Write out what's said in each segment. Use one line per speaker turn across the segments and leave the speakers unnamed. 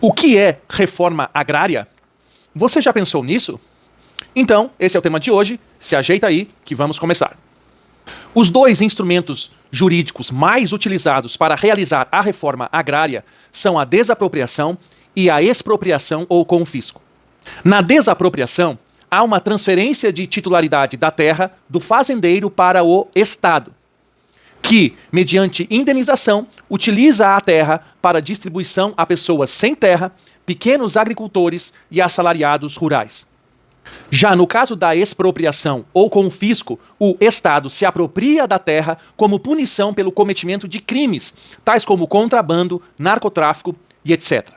O que é reforma agrária? Você já pensou nisso? Então, esse é o tema de hoje. Se ajeita aí que vamos começar. Os dois instrumentos jurídicos mais utilizados para realizar a reforma agrária são a desapropriação e a expropriação ou confisco. Na desapropriação, há uma transferência de titularidade da terra do fazendeiro para o Estado, que, mediante indenização, utiliza a terra para distribuição a pessoas sem terra, pequenos agricultores e assalariados rurais. Já no caso da expropriação ou confisco, o Estado se apropria da terra como punição pelo cometimento de crimes, tais como contrabando, narcotráfico e etc.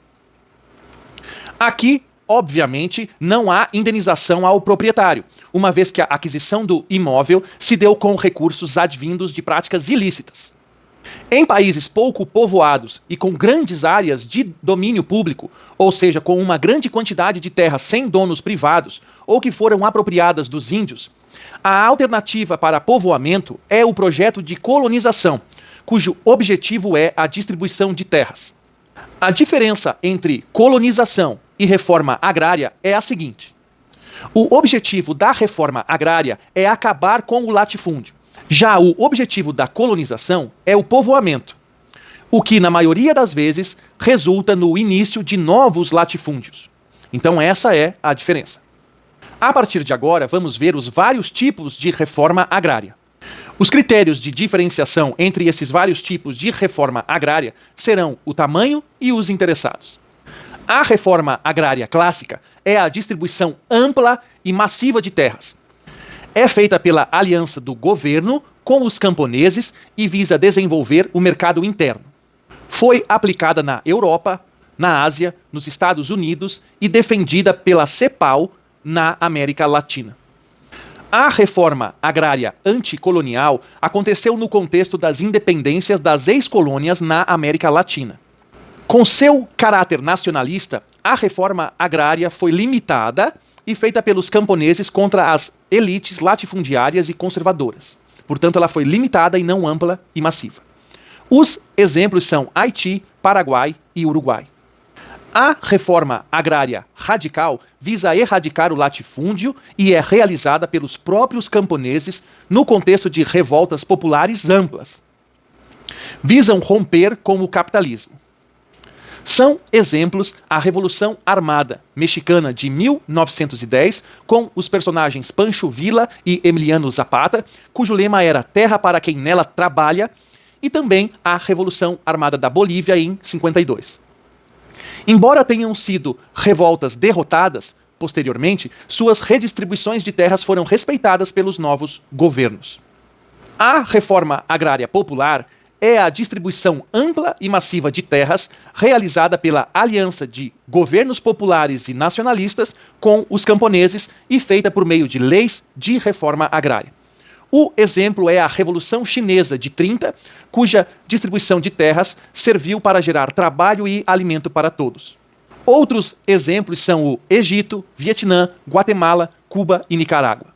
Aqui, obviamente, não há indenização ao proprietário, uma vez que a aquisição do imóvel se deu com recursos advindos de práticas ilícitas. Em países pouco povoados e com grandes áreas de domínio público, ou seja, com uma grande quantidade de terras sem donos privados ou que foram apropriadas dos índios, a alternativa para povoamento é o projeto de colonização, cujo objetivo é a distribuição de terras. A diferença entre colonização e reforma agrária é a seguinte: o objetivo da reforma agrária é acabar com o latifúndio. Já o objetivo da colonização é o povoamento, o que, na maioria das vezes, resulta no início de novos latifúndios. Então essa é a diferença. A partir de agora, vamos ver os vários tipos de reforma agrária. Os critérios de diferenciação entre esses vários tipos de reforma agrária serão o tamanho e os interessados. A reforma agrária clássica é a distribuição ampla e massiva de terras. É feita pela aliança do governo com os camponeses e visa desenvolver o mercado interno. Foi aplicada na Europa, na Ásia, nos Estados Unidos e defendida pela CEPAL na América Latina. A reforma agrária anticolonial aconteceu no contexto das independências das ex-colônias na América Latina. Com seu caráter nacionalista, a reforma agrária foi limitada e feita pelos camponeses contra as elites latifundiárias e conservadoras. Portanto, ela foi limitada e não ampla e massiva. Os exemplos são Haiti, Paraguai e Uruguai. A reforma agrária radical visa erradicar o latifúndio e é realizada pelos próprios camponeses no contexto de revoltas populares amplas. Visam romper com o capitalismo. São exemplos a Revolução Armada Mexicana de 1910, com os personagens Pancho Villa e Emiliano Zapata, cujo lema era Terra para quem nela trabalha, e também a Revolução Armada da Bolívia em 52. Embora tenham sido revoltas derrotadas, posteriormente, suas redistribuições de terras foram respeitadas pelos novos governos. A reforma agrária popular é a distribuição ampla e massiva de terras realizada pela aliança de governos populares e nacionalistas com os camponeses e feita por meio de leis de reforma agrária. O exemplo é a Revolução Chinesa de 30, cuja distribuição de terras serviu para gerar trabalho e alimento para todos. Outros exemplos são o Egito, Vietnã, Guatemala, Cuba e Nicarágua.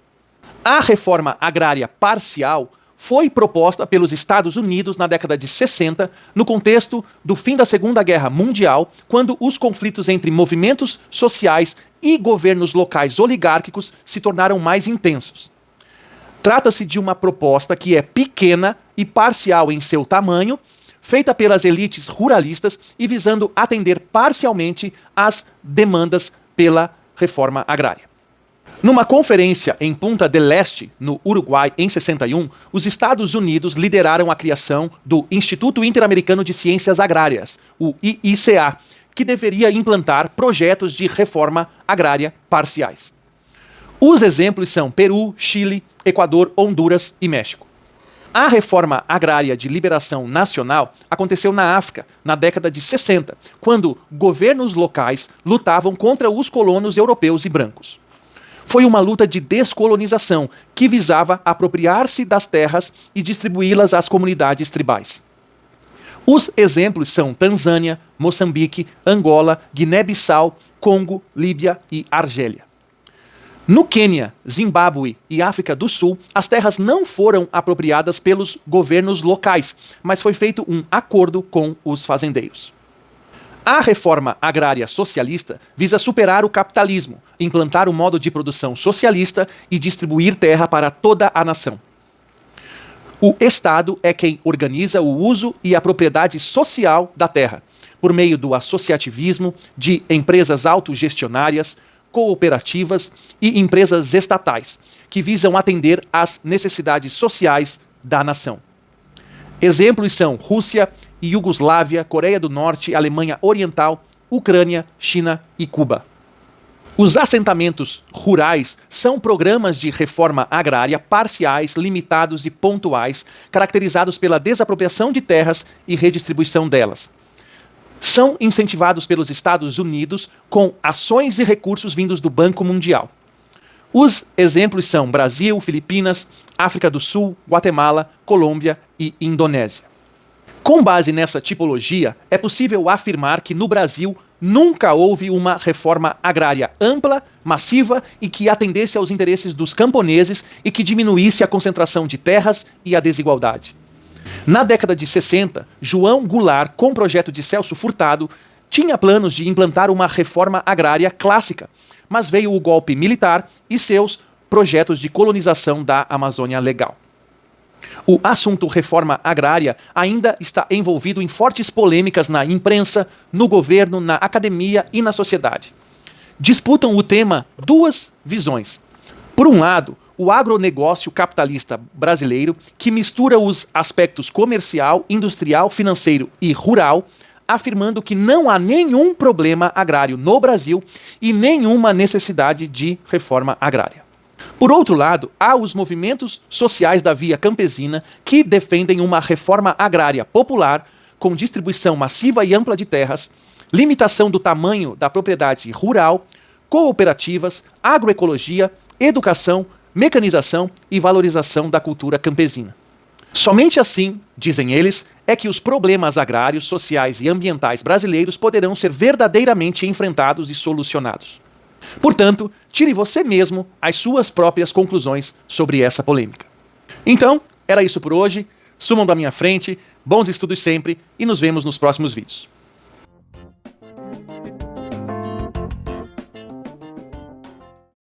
A reforma agrária parcial foi proposta pelos Estados Unidos na década de 60, no contexto do fim da Segunda Guerra Mundial, quando os conflitos entre movimentos sociais e governos locais oligárquicos se tornaram mais intensos. Trata-se de uma proposta que é pequena e parcial em seu tamanho, feita pelas elites ruralistas e visando atender parcialmente às demandas pela reforma agrária. Numa conferência em Punta del Este, no Uruguai, em 61, os Estados Unidos lideraram a criação do Instituto Interamericano de Ciências Agrárias, o IICA, que deveria implantar projetos de reforma agrária parciais. Os exemplos são Peru, Chile, Equador, Honduras e México. A reforma agrária de liberação nacional aconteceu na África, na década de 60, quando governos locais lutavam contra os colonos europeus e brancos. Foi uma luta de descolonização que visava apropriar-se das terras e distribuí-las às comunidades tribais. Os exemplos são Tanzânia, Moçambique, Angola, Guiné-Bissau, Congo, Líbia e Argélia. No Quênia, Zimbábue e África do Sul, as terras não foram apropriadas pelos governos locais, mas foi feito um acordo com os fazendeiros. A reforma agrária socialista visa superar o capitalismo, implantar o modo de produção socialista e distribuir terra para toda a nação. O Estado é quem organiza o uso e a propriedade social da terra, por meio do associativismo, de empresas autogestionárias, cooperativas e empresas estatais, que visam atender às necessidades sociais da nação. Exemplos são Rússia, Iugoslávia, Coreia do Norte, Alemanha Oriental, Ucrânia, China e Cuba. Os assentamentos rurais são programas de reforma agrária parciais, limitados e pontuais, caracterizados pela desapropriação de terras e redistribuição delas. São incentivados pelos Estados Unidos com ações e recursos vindos do Banco Mundial. Os exemplos são Brasil, Filipinas, África do Sul, Guatemala, Colômbia e Indonésia. Com base nessa tipologia, é possível afirmar que no Brasil nunca houve uma reforma agrária ampla, massiva e que atendesse aos interesses dos camponeses e que diminuísse a concentração de terras e a desigualdade. Na década de 60, João Goulart, com o projeto de Celso Furtado, tinha planos de implantar uma reforma agrária clássica, mas veio o golpe militar e seus projetos de colonização da Amazônia Legal. O assunto reforma agrária ainda está envolvido em fortes polêmicas na imprensa, no governo, na academia e na sociedade. Disputam o tema duas visões. Por um lado, o agronegócio capitalista brasileiro, que mistura os aspectos comercial, industrial, financeiro e rural, afirmando que não há nenhum problema agrário no Brasil e nenhuma necessidade de reforma agrária. Por outro lado, há os movimentos sociais da via campesina que defendem uma reforma agrária popular com distribuição massiva e ampla de terras, limitação do tamanho da propriedade rural, cooperativas, agroecologia, educação, mecanização e valorização da cultura campesina. Somente assim, dizem eles, é que os problemas agrários, sociais e ambientais brasileiros poderão ser verdadeiramente enfrentados e solucionados. Portanto, tire você mesmo as suas próprias conclusões sobre essa polêmica. Então, era isso por hoje. Sumam da minha frente, bons estudos sempre e nos vemos nos próximos vídeos.